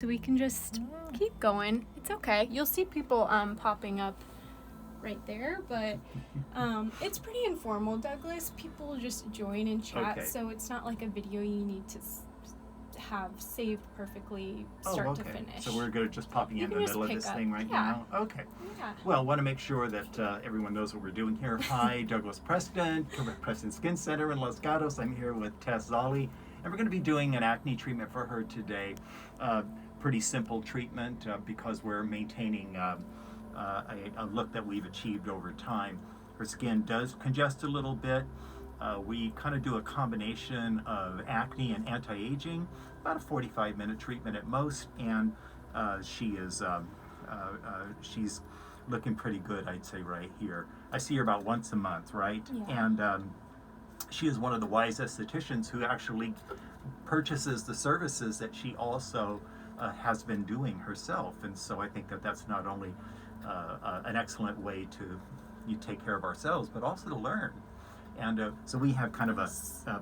So we can just keep going. It's okay. You'll see people popping up right there, but it's pretty informal, Douglas. People just join and chat, Okay. so it's not like a video you need to have saved perfectly start to finish. So we're good at just popping You in the can just middle of pick this up. thing right Yeah. now? Okay. Yeah. Well, want to make sure that everyone knows what we're doing here. Hi, Douglas Preston, Preston Skin Center in Los Gatos. I'm here with Tess Zolly, and we're going to be doing an acne treatment for her today. Pretty simple treatment because we're maintaining a look that we've achieved over time. Her skin does congest a little bit. We kind of do a combination of acne and anti-aging, about a 45-minute treatment at most, and she's looking pretty good, I'd say, right here. I see her about once a month, right? Yeah. And she is one of the wise estheticians who actually purchases the services that she also has been doing herself. And so I think that that's not only an excellent way to take care of ourselves, but also to learn. And so we have kind of a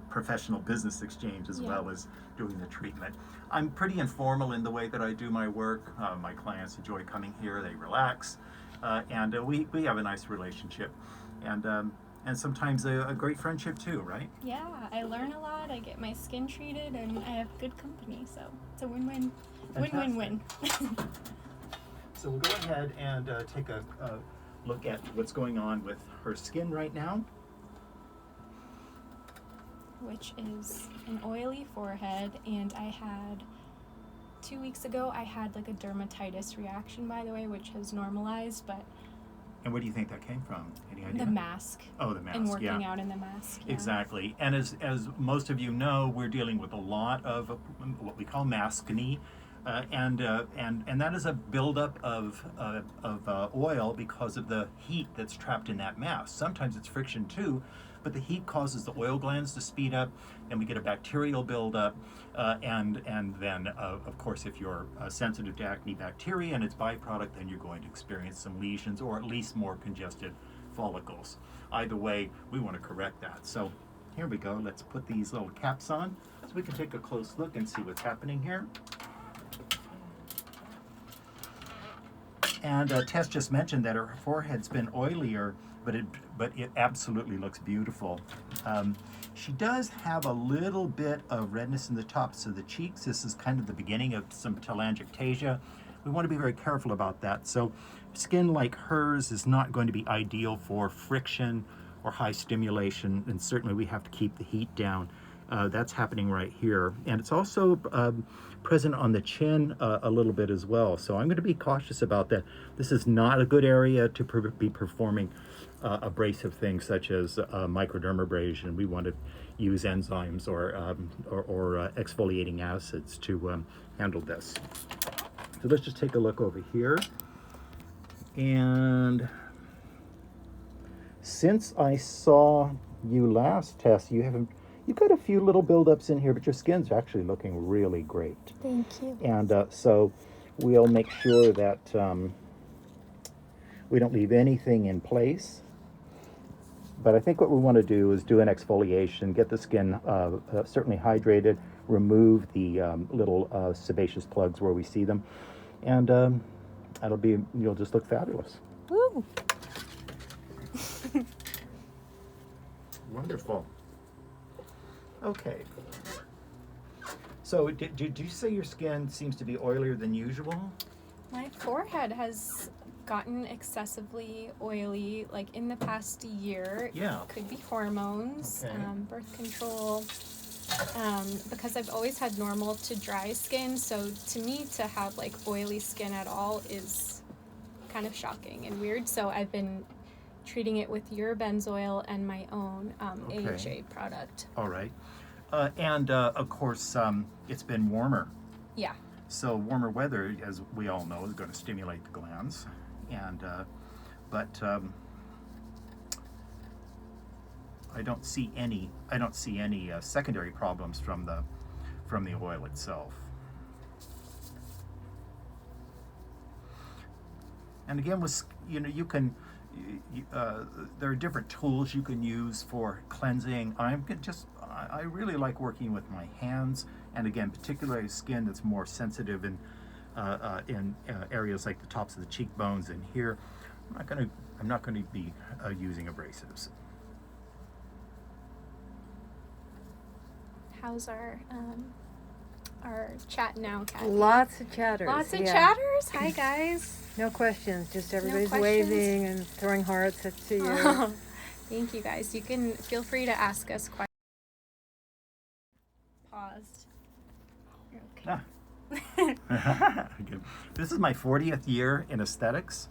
professional business exchange as well as doing the treatment. I'm pretty informal in the way that I do my work. My clients enjoy coming here, they relax, and we have a nice relationship. And sometimes a great friendship too, right? Yeah, I learn a lot, I get my skin treated, and I have good company, so it's a win-win. Win-win-win. So we'll go ahead and take a look at what's going on with her skin right now. Which is an oily forehead, and I had 2 weeks ago I had like a dermatitis reaction, by the way, which has normalized. But and where do you think that came from? Any idea? The mask. Oh, the mask. And working out in the mask. Yeah. Exactly. And as most of you know, we're dealing with a lot of what we call maskne. And that is a buildup of oil because of the heat that's trapped in that mask. Sometimes it's friction too, but the heat causes the oil glands to speed up, and we get a bacterial buildup. And then, of course, if you're sensitive to acne bacteria and its byproduct, then you're going to experience some lesions or at least more congested follicles. Either way, we want to correct that. So here we go. Let's put these little caps on so we can take a close look and see what's happening here. And Tess just mentioned that her forehead's been oilier, but it absolutely looks beautiful. She does have a little bit of redness in the tops of the cheeks. This is kind of the beginning of some telangiectasia. We want to be very careful about that. So skin like hers is not going to be ideal for friction or high stimulation, and certainly we have to keep the heat down. That's happening right here. And it's also present on the chin a little bit as well. So I'm going to be cautious about that. This is not a good area to be performing abrasive things such as microdermabrasion. We want to use enzymes or exfoliating acids to handle this. So let's just take a look over here. And since I saw you last, Tess, you've got a few little buildups in here, but your skin's actually looking really great. Thank you. And so we'll make sure that we don't leave anything in place. But I think what we want to do is do an exfoliation, get the skin certainly hydrated, remove the little sebaceous plugs where we see them, and you'll just look fabulous. Woo! Wonderful. Okay. So did you say your skin seems to be oilier than usual? My forehead has gotten excessively oily, like in the past year. Yeah. It could be hormones, Okay. Birth control, because I've always had normal to dry skin. So to me, to have like oily skin at all is kind of shocking and weird. So I've been treating it with your benzoyl and my own AHA product. All right. And of course, it's been warmer. Yeah. So warmer weather, as we all know, is going to stimulate the glands, and but I don't see any secondary problems from the oil itself. And again, you can. There are different tools you can use for cleansing. I really like working with my hands, and again, particularly skin that's more sensitive and in areas like the tops of the cheekbones and here. I'm not going to be using abrasives. How's our chat now, Kathy? Lots of chatters. Lots of yeah. chatters. Hi guys. No questions. Just everybody's questions? waving and throwing hearts to you. Oh, thank you guys. You can feel free to ask us questions. Paused. You're okay. Good. This is my 40th year in aesthetics,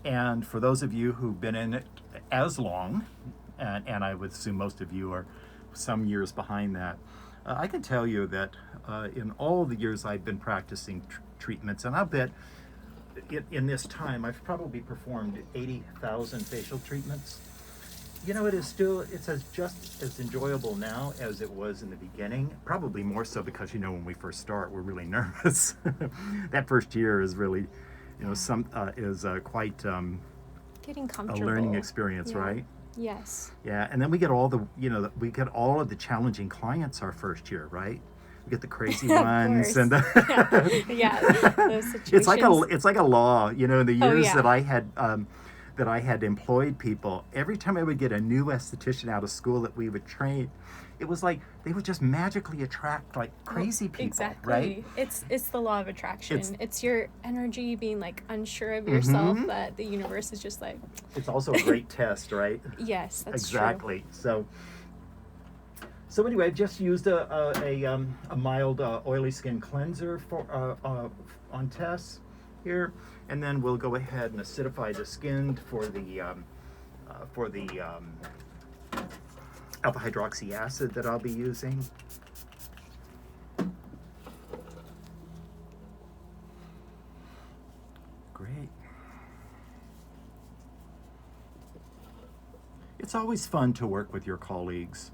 and for those of you who've been in it as long, and I would assume most of you are some years behind that, I can tell you that in all the years I've been practicing treatments, and I'll bet in this time I've probably performed 80,000 facial treatments. You know, it's just as enjoyable now as it was in the beginning. Probably more so because, you know, when we first start, we're really nervous. That first year is really, you know, quite Getting a comfortable. learning experience, Yeah. right? Yes. Yeah, and then we get all of the challenging clients our first year, right? We get the crazy Of ones course. and the Yeah, those situations. it's like a law, you know, in the Oh, years yeah. that I had employed people, every time I would get a new esthetician out of school that we would train, it was like they would just magically attract like crazy people, Exactly. right? It's the law of attraction. It's- It's your energy being like unsure of yourself Mhm. that the universe is just like, It's also a great test, right? yes, that's Exactly. So anyway, I've just used a mild oily skin cleanser on Tess here, and then we'll go ahead and acidify the skin for the alpha hydroxy acid that I'll be using. Great. It's always fun to work with your colleagues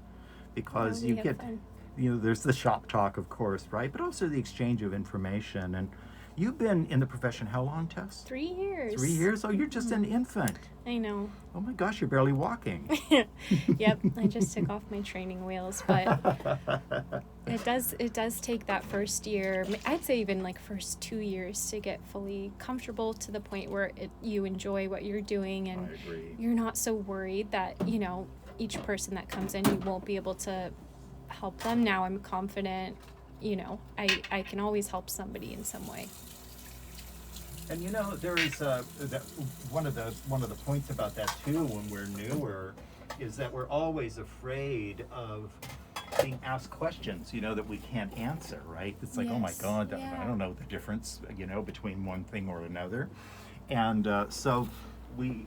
because we you have get, fun. you know, there's the shop talk, of course, right? But also the exchange of information. And you've been in the profession how long, Tess? 3 years. 3 years? Oh, you're just an infant. I know. Oh my gosh, you're barely walking. Yep, I just took off my training wheels, but it does take that first year, I'd say even like first 2 years to get fully comfortable to the point where you enjoy what you're doing and I agree. you're not so worried that, you know, each person that comes in, you won't be able to help them. Now I'm confident, you know, I can always help somebody in some way. And you know, there is one of the points about that too when we're newer is that we're always afraid of being asked questions, you know, that we can't answer, right? It's like, oh my Yes, God, yeah. I don't know the difference, you know, between one thing or another. And so we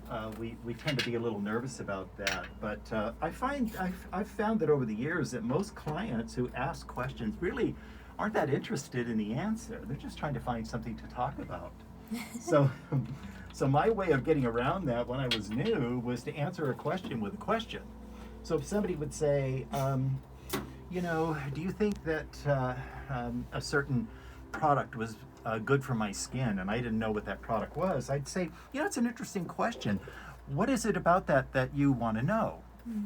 tend to be a little nervous about that. But I've found that over the years that most clients who ask questions really aren't that interested in the answer. They're just trying to find something to talk about. So my way of getting around that when I was new was to answer a question with a question. So if somebody would say, you know, do you think that a certain product was good for my skin, and I didn't know what that product was, I'd say, you know, it's an interesting question. What is it about that you want to know?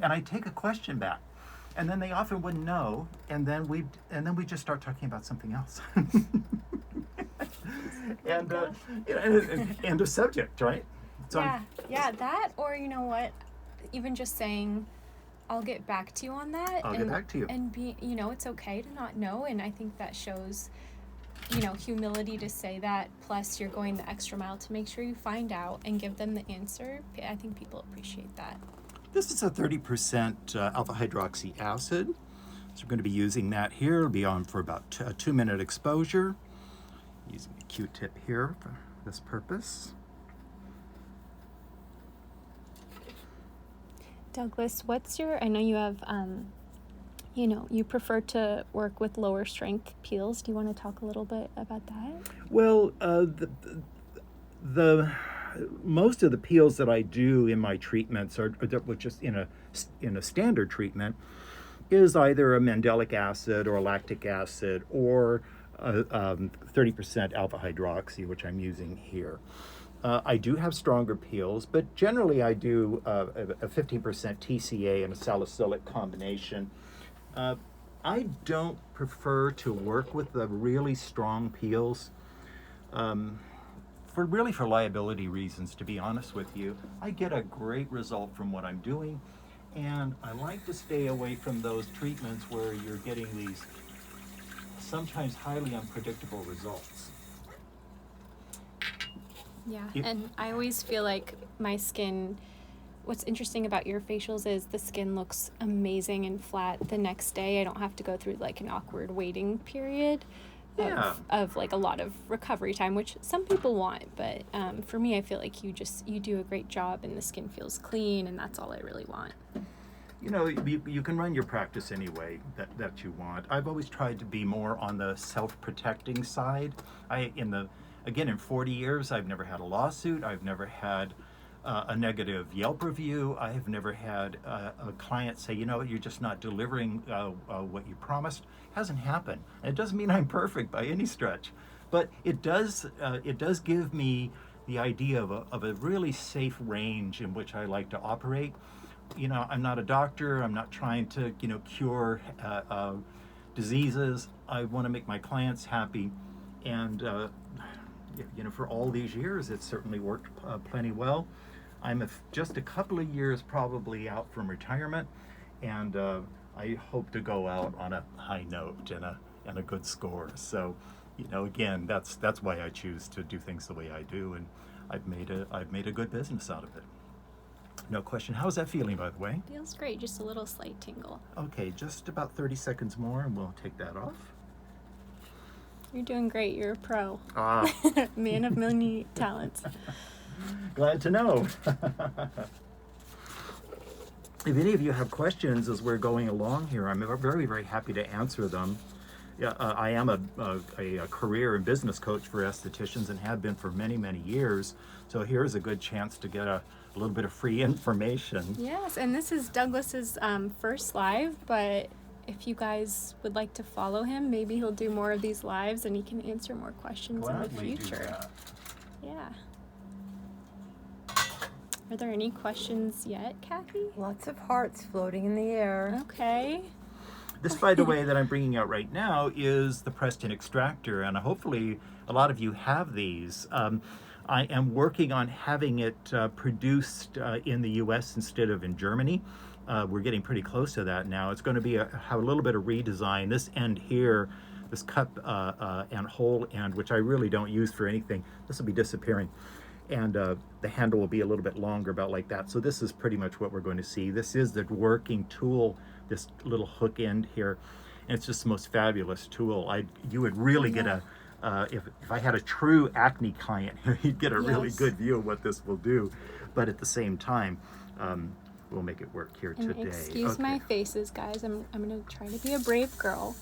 And I'd take a question back. And then they often wouldn't know, and then we just start talking about something else. And you know, end of subject, right? So Yeah, that, or you know what, even just saying, I'll get back to you on that. I'll get back to you. And be, you know, it's okay to not know, and I think that shows, you know, humility to say that, plus you're going the extra mile to make sure you find out and give them the answer. I think people appreciate that. This is a 30% alpha hydroxy acid. So we're going to be using that here. It'll be on for about a 2-minute exposure. Using a Q-tip here for this purpose. Douglas, what's your, I know you have, you know, you prefer to work with lower strength peels. Do you want to talk a little bit about that? Well, the most of the peels that I do in my treatments are just in a standard treatment is either a mandelic acid or a lactic acid or 30% alpha hydroxy, which I'm using here. I do have stronger peels, but generally I do a 15% TCA and a salicylic combination. I don't prefer to work with the really strong peels. for liability reasons, to be honest with you. I get a great result from what I'm doing, and I like to stay away from those treatments where you're getting these sometimes highly unpredictable results. Yeah, and I always feel like my skin, what's interesting about your facials is the skin looks amazing and flat the next day. I don't have to go through like an awkward waiting period of like a lot of recovery time, which some people want, but for me, I feel like you do a great job and the skin feels clean, and that's all I really want. You know, you can run your practice any way that you want. I've always tried to be more on the self-protecting side. In 40 years, I've never had a lawsuit. I've never had a negative Yelp review. I have never had a client say, you know, you're just not delivering what you promised. Hasn't happened. And it doesn't mean I'm perfect by any stretch, but it does give me the idea of a really safe range in which I like to operate. You know, I'm not a doctor. I'm not trying to, you know, cure diseases. I want to make my clients happy, and you know, for all these years, it's certainly worked plenty well. I'm just a couple of years probably out from retirement, and I hope to go out on a high note and a good score. So, you know, again, that's why I choose to do things the way I do, and I've made a good business out of it. No question. How's that feeling, by the way? Feels great, just a little slight tingle. Okay, just about 30 seconds more, and we'll take that off. You're doing great. You're a pro. Ah. Man of many talents. Glad to know. If any of you have questions as we're going along here, I'm very, very happy to answer them. Yeah, I am a career and business coach for estheticians and have been for many, many years. So here's a good chance to get a little bit of free information. Yes, and this is Douglas's first live, but if you guys would like to follow him, maybe he'll do more of these lives and he can answer more questions in the future. Yeah. Are there any questions yet, Kathy? Lots of hearts floating in the air. Okay. This, by the way, that I'm bringing out right now is the Preston Extractor, and hopefully a lot of you have these. I am working on having it produced in the U.S. instead of in Germany. We're getting pretty close to that now. It's going to be have a little bit of redesign. This end here, this cup and hole end, which I really don't use for anything, this will be disappearing. And the handle will be a little bit longer, about like that. So this is pretty much what we're going to see. This is the working tool, this little hook end here. And it's just the most fabulous tool. You would really get a, if I had a true acne client, you'd get a really good view of what this will do. But at the same time, we'll make it work here and today. Excuse my faces, guys. I'm gonna try to be a brave girl,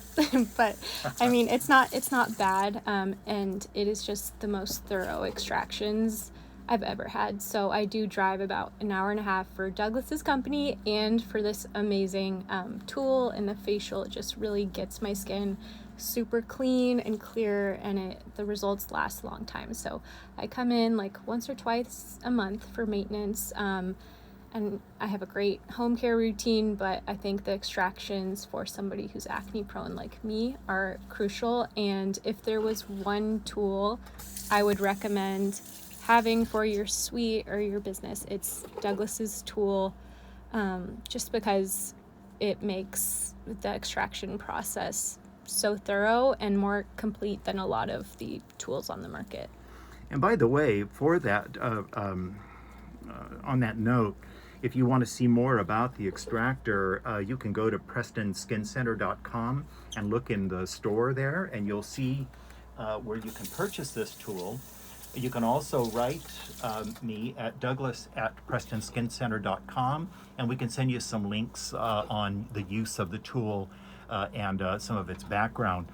but I mean it's not bad, and it is just the most thorough extractions I've ever had. So I do drive about an hour and a half for Douglas's company and for this amazing tool, and the facial. It just really gets my skin super clean and clear, and the results last a long time. So I come in like once or twice a month for maintenance. And I have a great home care routine, but I think the extractions for somebody who's acne prone like me are crucial. And if there was one tool I would recommend having for your suite or your business, it's Douglas's tool, just because it makes the extraction process so thorough and more complete than a lot of the tools on the market. And by the way, for that, on that note, if you want to see more about the extractor, you can go to PrestonSkinCenter.com and look in the store there, and you'll see where you can purchase this tool. You can also write me at Douglas@PrestonSkinCenter.com, and we can send you some links on the use of the tool and some of its background.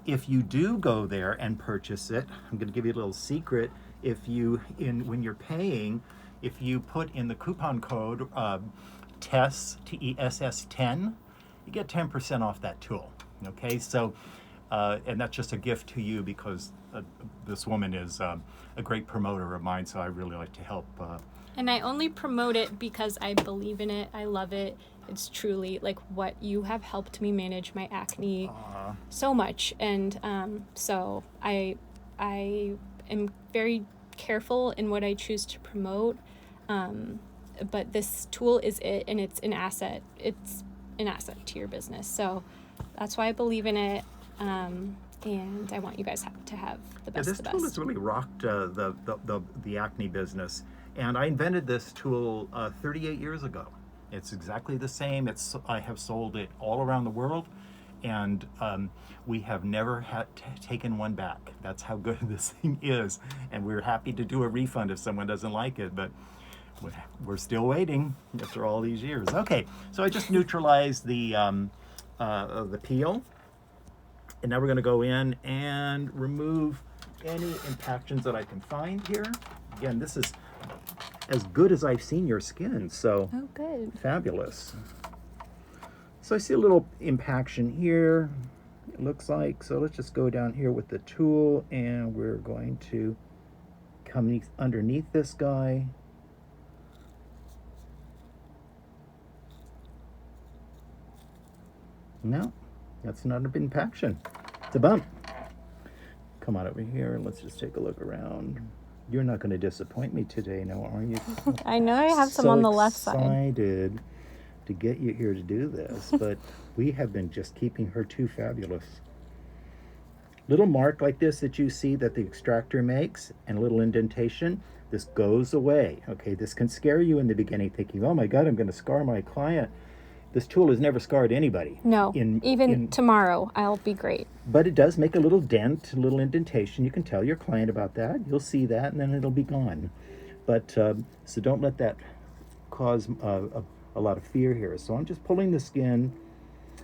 If you do go there and purchase it, I'm going to give you a little secret. When you're paying, if you put in the coupon code TESS, TESS 10, you get 10% off that tool. Okay, so and that's just a gift to you because this woman is a great promoter of mine, so I really like to help. And I only promote it because I believe in it. I love it. It's truly like what you have helped me manage my acne so much, and so I I am very careful in what I choose to promote. But this tool is it, and it's an asset. It's an asset to your business. So that's why I believe in it. And I want you guys to have the best This of the tool best. has really rocked the acne business, and I invented this tool 38 years ago. It's exactly the same. I have sold it all around the world, and we have never had taken one back. That's how good this thing is, and we're happy to do a refund if someone doesn't like it, but we're still waiting after all these years. Okay, so I just neutralized the peel. And now we're going to go in and remove any impactions that I can find here. Again, this is as good as I've seen your skin, so Oh, good. fabulous. So I see a little impaction here, it looks like. So let's just go down here with the tool, and we're going to come underneath this guy. No, that's not an impaction. It's a bump. Come on over here. Let's just take a look around. You're not going to disappoint me today, no, are you? I know I have some on the left side. Excited to get you here to do this, but we have been just keeping her too fabulous. Little mark like this that you see that the extractor makes, and a little indentation, this goes away. Okay, this can scare you in the beginning, thinking, oh my God, I'm going to scar my client. This tool has never scarred anybody. No, even tomorrow, I'll be great. But it does make a little dent, a little indentation. You can tell your client about that. You'll see that, and then it'll be gone. But so don't let that cause a lot of fear here. So I'm just pulling the skin.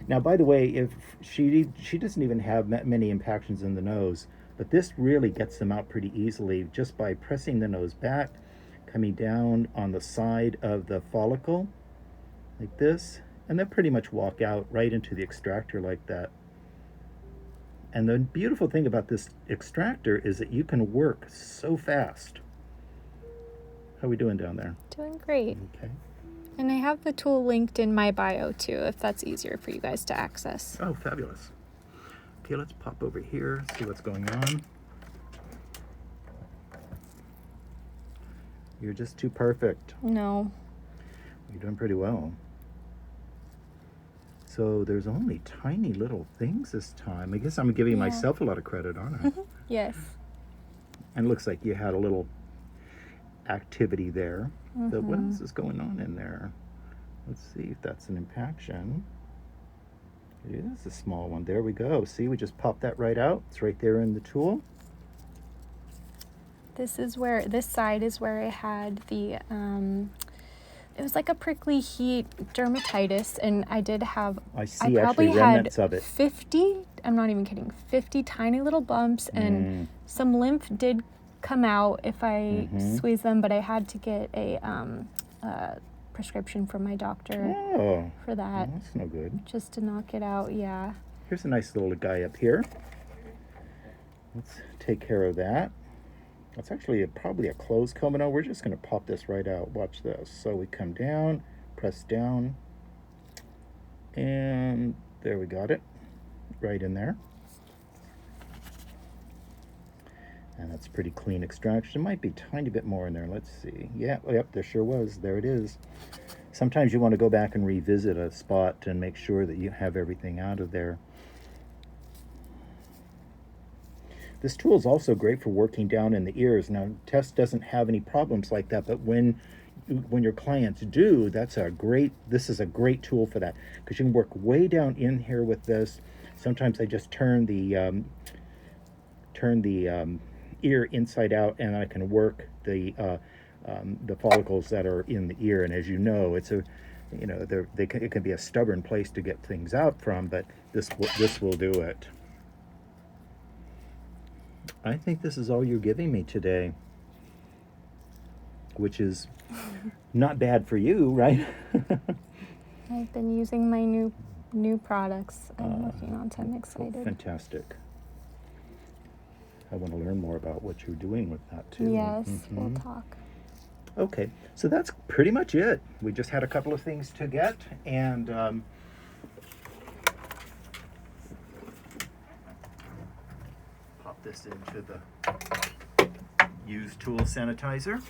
Now, by the way, if she doesn't even have many impactions in the nose, but this really gets them out pretty easily just by pressing the nose back, coming down on the side of the follicle like this. And then pretty much walk out right into the extractor like that. And the beautiful thing about this extractor is that you can work so fast. How are we doing down there? Doing great. Okay. And I have the tool linked in my bio too, if that's easier for you guys to access. Oh, fabulous. Okay, let's pop over here, see what's going on. You're just too perfect. No. You're doing pretty well. So there's only tiny little things this time. I guess I'm giving myself a lot of credit, aren't I? Yes. And it looks like you had a little activity there. But what else is going on in there? Let's see if that's an impaction. It is a small one. There we go. See, we just popped that right out. It's right there in the tool. This side is where I had the, it was like a prickly heat dermatitis, and I did have, I see probably actually remnants had of it. 50, I'm not even kidding, 50 tiny little bumps, and some lymph did come out if I squeeze them, but I had to get a prescription from my doctor for that. Well, that's no good. Just to knock it out, yeah. Here's a nice little guy up here. Let's take care of that. That's actually probably a closed comb. We're just going to pop this right out. Watch this. So we come down, press down, and there we got it. Right in there. And that's pretty clean extraction. Might be a tiny bit more in there. Let's see. Yeah, yep, there sure was. There it is. Sometimes you want to go back and revisit a spot and make sure that you have everything out of there. This tool is also great for working down in the ears. Now, Tess doesn't have any problems like that, but when your clients do, this is a great tool for that, because you can work way down in here with this. Sometimes I just turn the ear inside out, and I can work the follicles that are in the ear. And as you know, it can be a stubborn place to get things out from, but this will do it. I think this is all you're giving me today, which is not bad for you, right? I've been using my new products I'm working on, so I'm excited. Fantastic. I want to learn more about what you're doing with that too. Yes, we'll talk. Okay, so that's pretty much it. We just had a couple of things to get, and pop this into the used tool sanitizer.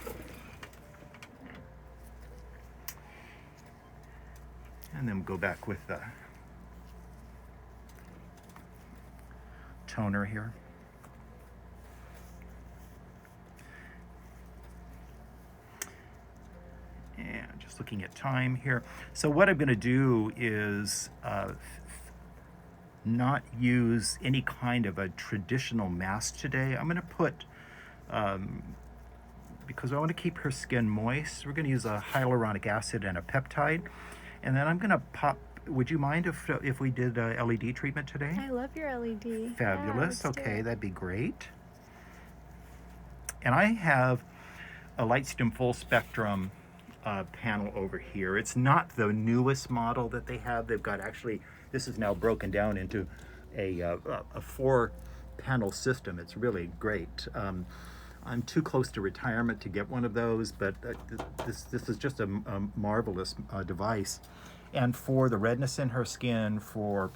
And then go back with the toner here. And just looking at time here. So what I'm going to do is not use any kind of a traditional mask today. I'm going to put, because I want to keep her skin moist, we're going to use a hyaluronic acid and a peptide. And then I'm going to pop, would you mind if we did a LED treatment today? I love your LED. Fabulous. Yeah, let's do Okay, it. that'd be great. And I have a Lightstim Full Spectrum panel over here. It's not the newest model that they have. They've got actually, this is now broken down into a 4-panel system. It's really great. I'm too close to retirement to get one of those, but this is just a marvelous device. And for the redness in her skin, for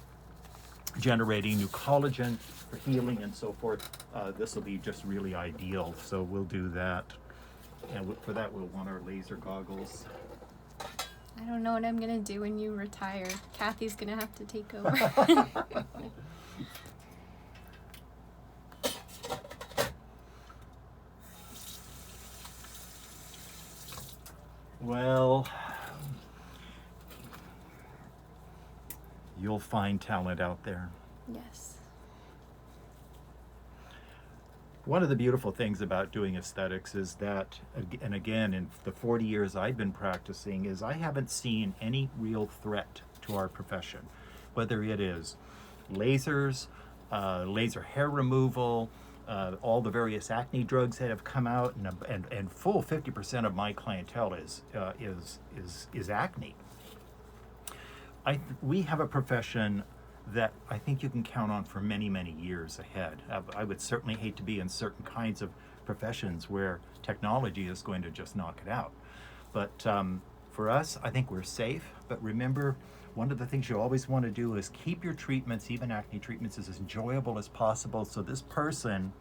generating new collagen, for healing and so forth, this will be just really ideal. So we'll do that. And for that, we'll want our laser goggles. I don't know what I'm gonna do when you retire. Kathy's gonna have to take over. Well, you'll find talent out there. Yes. One of the beautiful things about doing aesthetics is that, and again, in the 40 years I've been practicing, is I haven't seen any real threat to our profession, whether it is lasers, laser hair removal, all the various acne drugs that have come out, and full 50% of my clientele is acne. We have a profession that I think you can count on for many, many years ahead. I would certainly hate to be in certain kinds of professions where technology is going to just knock it out. But for us, I think we're safe. But remember, one of the things you always want to do is keep your treatments, even acne treatments, as enjoyable as possible. So this person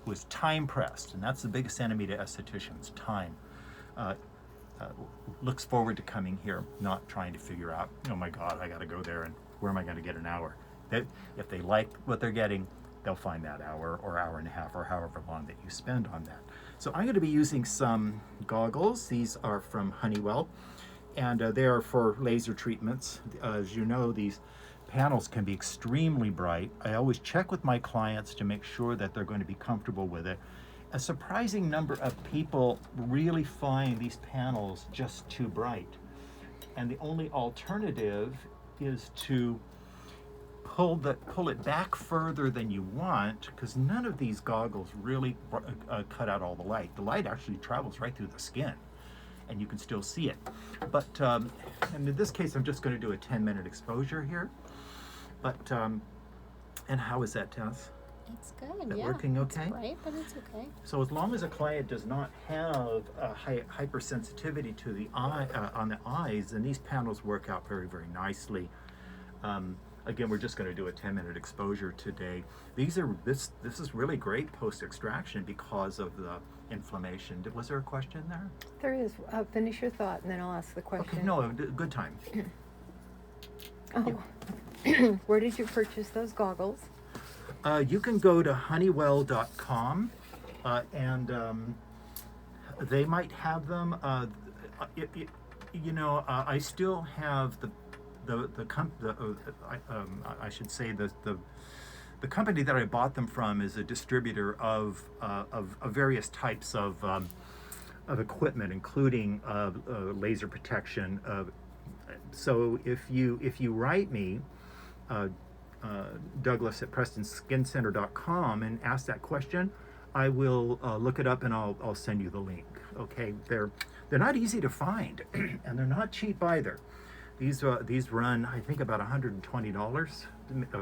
who is time pressed, and that's the biggest enemy to estheticians, time, looks forward to coming here, not trying to figure out, oh my God, I got to go there and where am I going to get an hour? If they like what they're getting, they'll find that hour or hour and a half or however long that you spend on that. So I'm going to be using some goggles. These are from Honeywell, and they are for laser treatments. As you know, these panels can be extremely bright. I always check with my clients to make sure that they're going to be comfortable with it. A surprising number of people really find these panels just too bright. And the only alternative is to pull it back further than you want, because none of these goggles really cut out all the light. The light actually travels right through the skin, and you can still see it. But and in this case, I'm just going to do a 10-minute exposure here. But and how is that, Tess? It's good, That yeah. working okay? It's bright, but it's okay. So as long as a client does not have a hypersensitivity to the eye on the eyes, then these panels work out very, very nicely. Again, we're just going to do a 10-minute exposure today. This is really great post-extraction because of the inflammation. Was there a question there? There is. Finish your thought, and then I'll ask the question. Okay, no, good time. Oh. Where did you purchase those goggles? You can go to honeywell.com and they might have them. I still have the company that I bought them from is a distributor of various types of equipment, including laser protection. So if you write me, Douglas at PrestonSkinCenter.com, and ask that question, I will look it up and I'll send you the link. Okay, they're not easy to find, and they're not cheap either. These run, I think, about $120.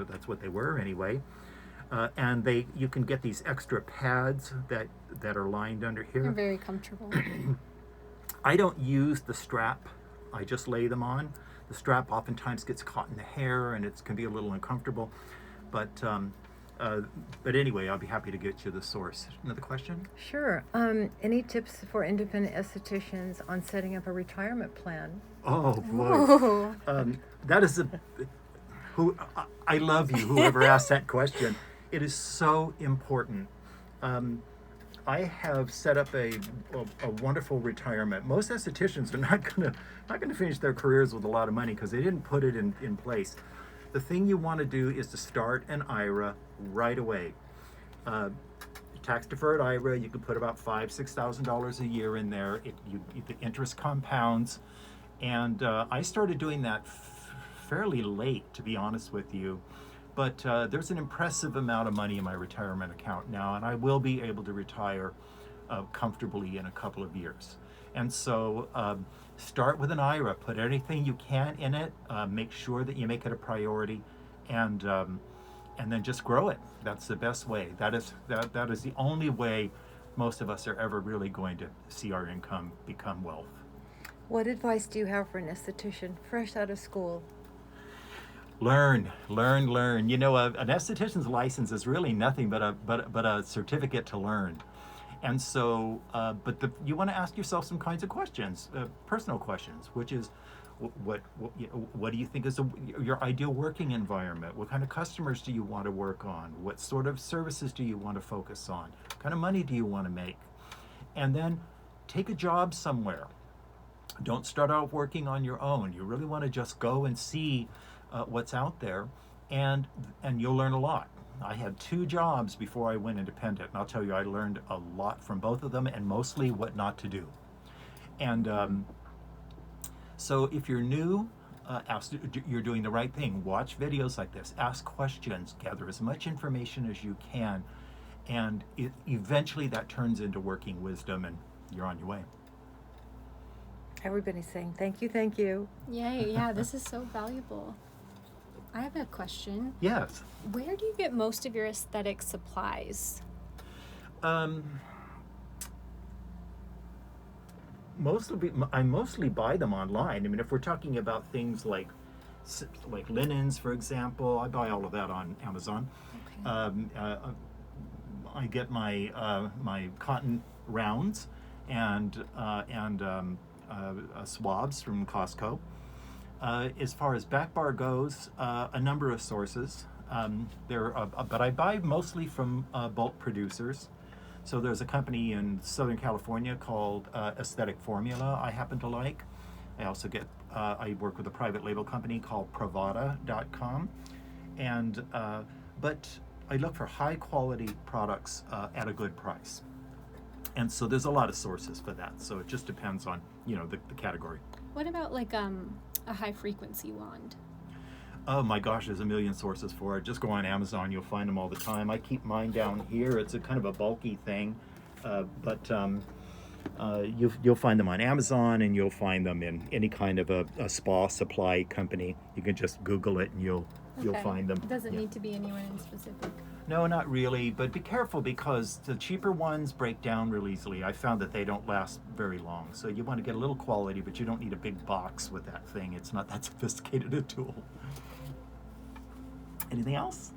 That's what they were anyway. And you can get these extra pads that are lined under here. They're very comfortable. I don't use the strap. I just lay them on. The strap oftentimes gets caught in the hair and it can be a little uncomfortable. But But anyway, I'll be happy to get you the source. Another question? Sure. Any tips for independent estheticians on setting up a retirement plan? Oh boy, Oh. that is a who I love you. Whoever asked that question, it is so important. I have set up a wonderful retirement. Most estheticians are not gonna finish their careers with a lot of money because they didn't put it in place. The thing you want to do is to start an IRA right away. Tax deferred IRA, you can put about $5,000-$6,000 a year in there. The interest compounds, and I started doing that fairly late, to be honest with you. But there's an impressive amount of money in my retirement account now, and I will be able to retire comfortably in a couple of years. And so start with an IRA, put anything you can in it, make sure that you make it a priority, and then just grow it. That's the best way. That is the only way most of us are ever really going to see our income become wealth. What advice do you have for an esthetician fresh out of school? Learn. You know, an esthetician's license is really nothing but a certificate to learn. And so, you want to ask yourself some kinds of questions, personal questions, which is, what do you think is your ideal working environment? What kind of customers do you want to work on? What sort of services do you want to focus on? What kind of money do you want to make? And then take a job somewhere. Don't start out working on your own. You really want to just go and see what's out there, and you'll learn a lot. I had 2 jobs before I went independent, and I'll tell you, I learned a lot from both of them, and mostly what not to do. And so if you're new, you're doing the right thing. Watch videos like this, ask questions, gather as much information as you can, and eventually that turns into working wisdom, and you're on your way. Everybody's saying thank you, thank you. Yay, yeah, this is so valuable. I have a question. Yes. Where do you get most of your aesthetic supplies? I mostly buy them online. I mean, if we're talking about things like linens, for example, I buy all of that on Amazon. Okay. I get my cotton rounds and swabs from Costco. As far as back bar goes, a number of sources. But I buy mostly from bulk producers. So there's a company in Southern California called Aesthetic Formula I happen to like. I also I work with a private label company called Pravada.com. But I look for high quality products at a good price. And so there's a lot of sources for that. So it just depends on, the category. What about like a high frequency wand? Oh my gosh, there's a million sources for it. Just go on Amazon, you'll find them all the time. I keep mine down here. It's a kind of a bulky thing, but you'll find them on Amazon, and you'll find them in any kind of a spa supply company. You can just Google it, and you'll find them. It doesn't Yeah. need to be anyone in specific. No, not really, but be careful because the cheaper ones break down real easily. I found that they don't last very long. So you want to get a little quality, but you don't need a big box with that thing. It's not that sophisticated a tool. Anything else?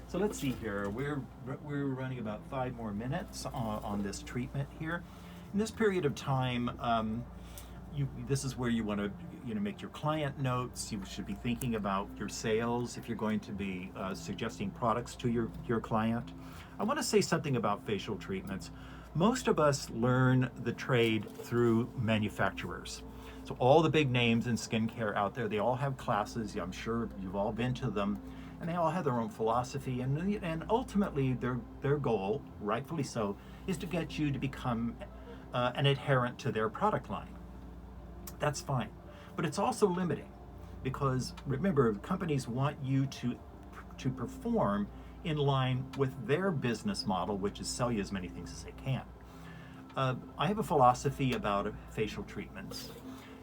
So let's see here. We're running about 5 more minutes on this treatment here. In this period of time, this is where you want to make your client notes. You should be thinking about your sales if you're going to be suggesting products to your client. I want to say something about facial treatments. Most of us learn the trade through manufacturers. So all the big names in skincare out there, they all have classes. I'm sure you've all been to them, and they all have their own philosophy. And ultimately, their goal, rightfully so, is to get you to become an adherent to their product line. That's fine. But it's also limiting because remember, companies want you to perform in line with their business model, which is sell you as many things as they can. I have a philosophy about facial treatments.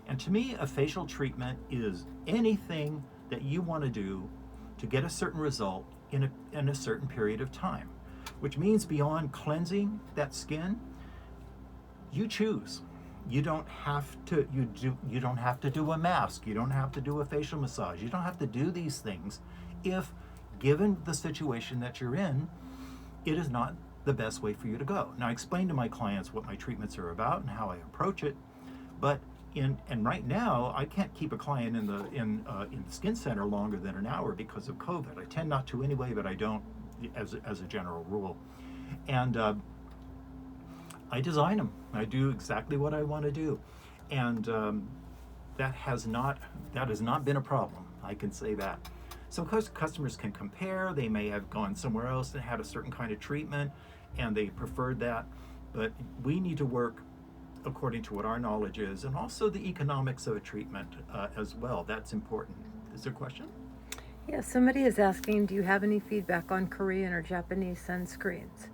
And to me, a facial treatment is anything that you want to do to get a certain result in a certain period of time, which means beyond cleansing that skin, you choose. You don't have to do a mask. You don't have to do a facial massage. You don't have to do these things if, given the situation that you're in, it is not the best way for you to go. Now, I explain to my clients what my treatments are about and how I approach it, but right now, I can't keep a client in the skin center longer than an hour because of COVID. I tend not to anyway, but I don't as a general rule. And I design them. I do exactly what I want to do, and that has not been a problem. I can say that. So customers can compare. They may have gone somewhere else and had a certain kind of treatment, and they preferred that. But we need to work according to what our knowledge is, and also the economics of a treatment as well. That's important. Is there a question? Yeah, somebody is asking, do you have any feedback on Korean or Japanese sunscreens?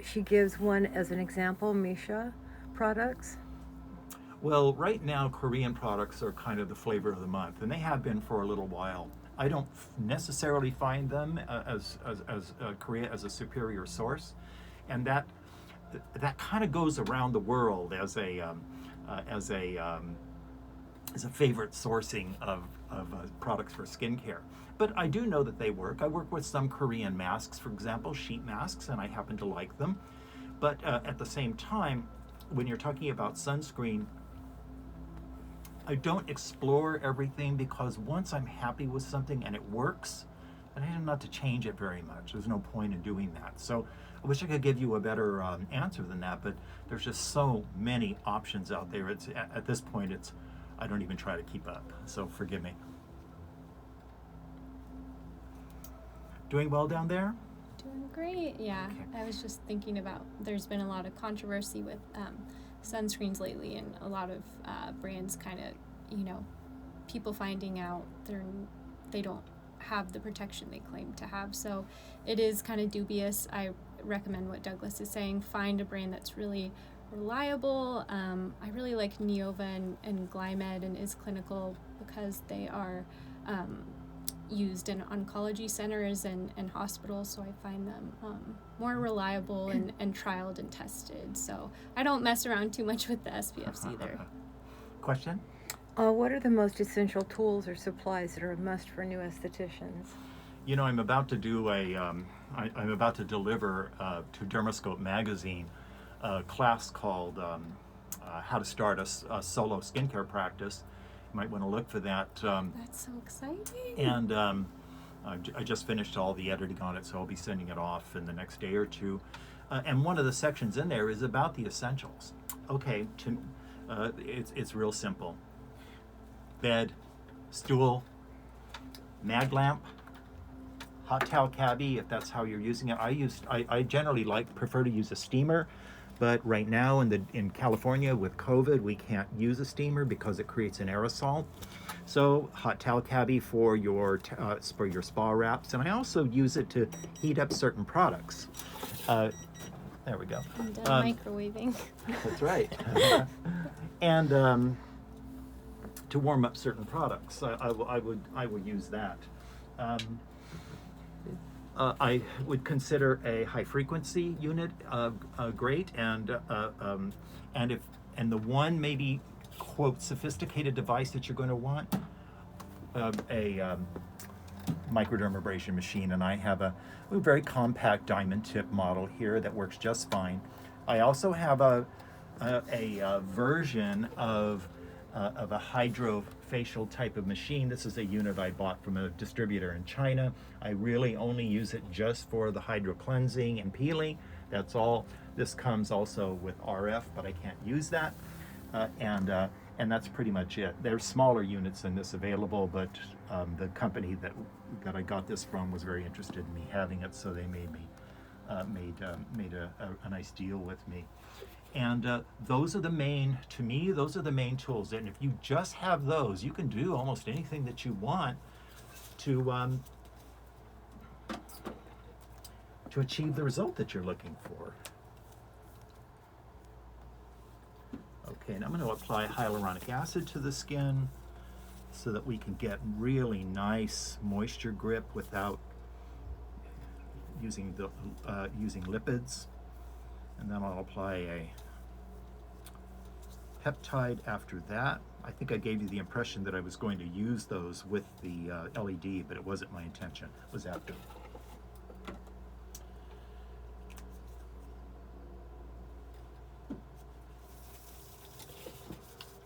She gives one as an example, Misha products. Well, right now, Korean products are kind of the flavor of the month, and they have been for a little while. I don't necessarily find them as Korea as a superior source, and that kind of goes around the world as a favorite sourcing of products for skincare. But I do know that they work. I work with some Korean masks, for example, sheet masks, and I happen to like them. But at the same time, when you're talking about sunscreen, I don't explore everything, because once I'm happy with something and it works, then I tend not to change it very much. There's no point in doing that. So I wish I could give you a better answer than that, but there's just so many options out there. It's at this point, I don't even try to keep up. So forgive me. Doing well down there? Doing great, yeah. Okay. I was just thinking about, there's been a lot of controversy with sunscreens lately, and a lot of brands kind of, people finding out they don't have the protection they claim to have. So it is kind of dubious. I recommend what Douglas is saying. Find a brand that's really reliable. I really like Neova and Glymed and Is Clinical, because they are used in oncology centers and hospitals, so I find them more reliable and trialed and tested. So I don't mess around too much with the SPFs either. Question? What are the most essential tools or supplies that are a must for new estheticians? I'm about to do I'm about to deliver to Dermoscope magazine a class called How to Start a Solo Skincare Practice. You might want to look for that. That's so exciting. And I just finished all the editing on it, so I'll be sending it off in the next day or two. And one of the sections in there is about the essentials. Okay, it's real simple. Bed, stool, mag lamp, hot towel cabbie, if that's how you're using it. I generally prefer to use a steamer, but right now in California with COVID, we can't use a steamer because it creates an aerosol. So hot towel cabbie for your spa wraps, and I also use it to heat up certain products. There we go. I'm done microwaving. That's right. And to warm up certain products, I would use that. I would consider a high frequency unit great, and the one maybe quote sophisticated device that you're going to want, a microdermabrasion machine, and I have a very compact diamond tip model here that works just fine. I also have a version of a hydrofacial type of machine. This is a unit I bought from a distributor in China. I really only use it just for the hydro cleansing and peeling. That's all. This comes also with RF, but I can't use that. And that's pretty much it. There's smaller units than this available, but the company that I got this from was very interested in me having it, so they made a nice deal with me. And those are the main tools. And if you just have those, you can do almost anything that you want to achieve the result that you're looking for. Okay, and I'm going to apply hyaluronic acid to the skin so that we can get really nice moisture grip without using lipids. And then I'll apply a peptide after that. I think I gave you the impression that I was going to use those with the LED, but it wasn't my intention. It was after.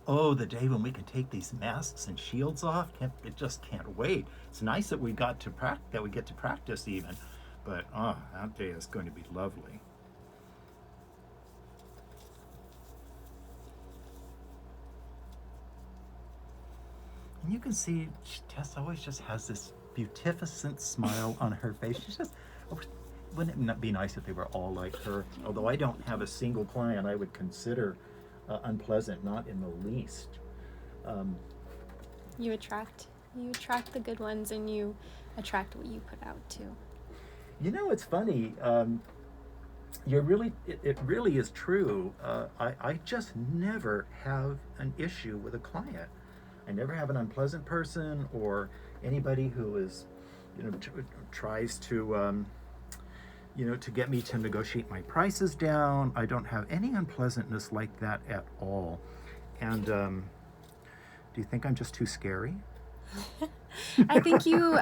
Oh, the day when we can take these masks and shields off. It just can't wait. It's nice that we get to practice even, but that day is going to be lovely. And you can see Tess always just has this beautificent smile on her face. She's just, wouldn't it not be nice if they were all like her? Although I don't have a single client I would consider unpleasant, not in the least. You attract the good ones, and you attract what you put out too. You know, it's funny. It really is true. I just never have an issue with a client. I never have an unpleasant person or anybody who is, tries to, to get me to negotiate my prices down. I don't have any unpleasantness like that at all. And do you think I'm just too scary? I think you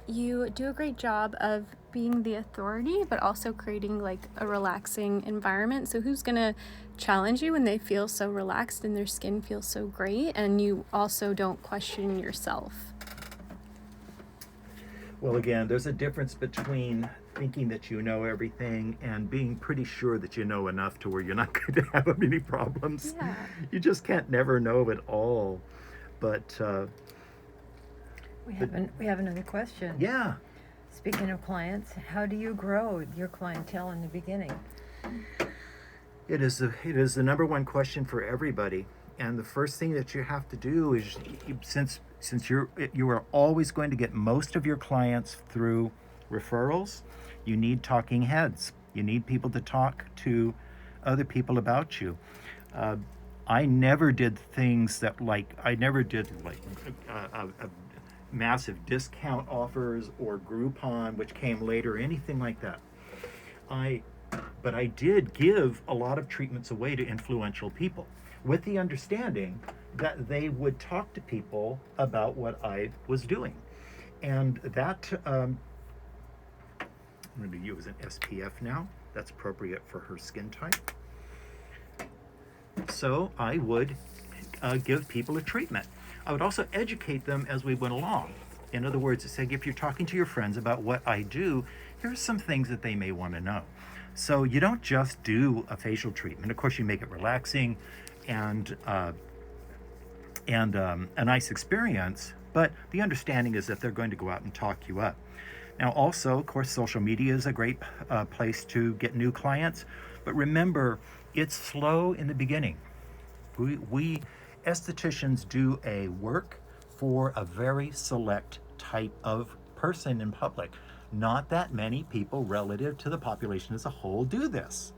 do a great job of being the authority, but also creating like a relaxing environment. So who's gonna challenge you when they feel so relaxed and their skin feels so great, and you also don't question yourself? Well, again, there's a difference between thinking that you know everything and being pretty sure that you know enough to where you're not going to have any problems. Yeah. You just can't never know it all. But We have another question. yeah. Speaking of clients, how do you grow your clientele in the beginning? It is the number one question for everybody. And the first thing that you have to do is, since you are always going to get most of your clients through referrals, you need talking heads. You need people to talk to other people about you. I never did things that massive discount offers or Groupon, which came later, anything like that. But I did give a lot of treatments away to influential people with the understanding that they would talk to people about what I was doing. And that, I'm going to use an SPF now. That's appropriate for her skin type. So I would give people a treatment. I would also educate them as we went along. In other words, say, if you're talking to your friends about what I do, here's some things that they may want to know. So you don't just do a facial treatment. Of course, you make it relaxing and a nice experience, but the understanding is that they're going to go out and talk you up. Now, also, of course, social media is a great place to get new clients, but remember, it's slow in the beginning. We estheticians do a work for a very select type of person in public. Not that many people relative to the population as a whole do this.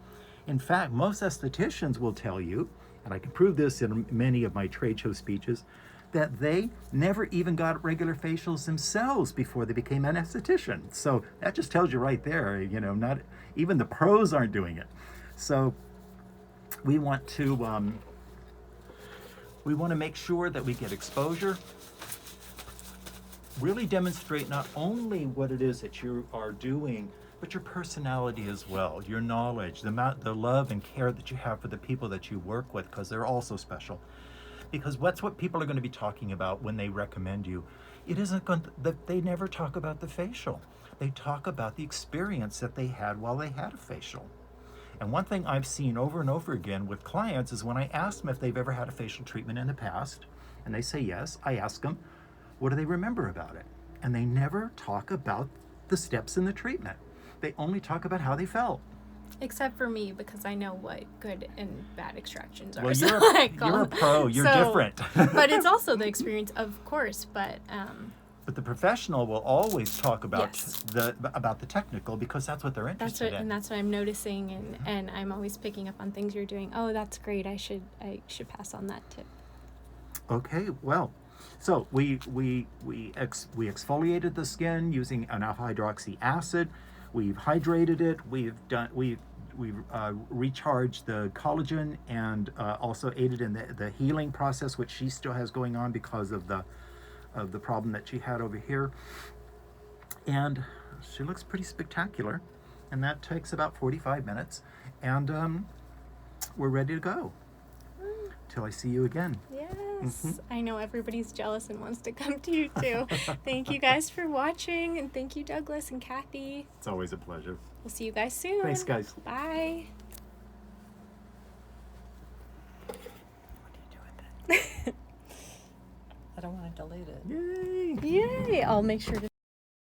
In fact, most estheticians will tell you, and I can prove this in many of my trade show speeches, that they never even got regular facials themselves before they became an esthetician. So that just tells you right there, not even the pros aren't doing it. So we want to make sure that we get exposure, really demonstrate not only what it is that you are doing, but your personality as well, your knowledge, the love and care that you have for the people that you work with, because they're also special. Because that's what people are going to be talking about when they recommend you. It isn't that they never talk about the facial. They talk about the experience that they had while they had a facial. And one thing I've seen over and over again with clients is when I ask them if they've ever had a facial treatment in the past, and they say yes, I ask them, what do they remember about it? And they never talk about the steps in the treatment. They only talk about how they felt. Except for me, because I know what good and bad extractions are. Well, So, you're a pro. You're different. But it's also the experience, of course. But the professional will always talk about Yes. the technical, because that's what they're interested in. and that's what I'm noticing, and I'm always picking up on things you're doing. Oh, that's great. I should pass on that tip. Okay, well, so we exfoliated the skin using an alpha hydroxy acid. We've hydrated it. We've recharged the collagen and also aided in the healing process, which she still has going on because of the problem that she had over here. And she looks pretty spectacular, and that takes about 45 minutes, and we're ready to go till I see you again. Yes, I know everybody's jealous and wants to come to you too. Thank you guys for watching, and thank you, Douglas and Kathy. It's always a pleasure. We'll see you guys soon. Thanks, guys. Bye. What do you do with it? I don't want to delete it. Yay! Yay! I'll make sure to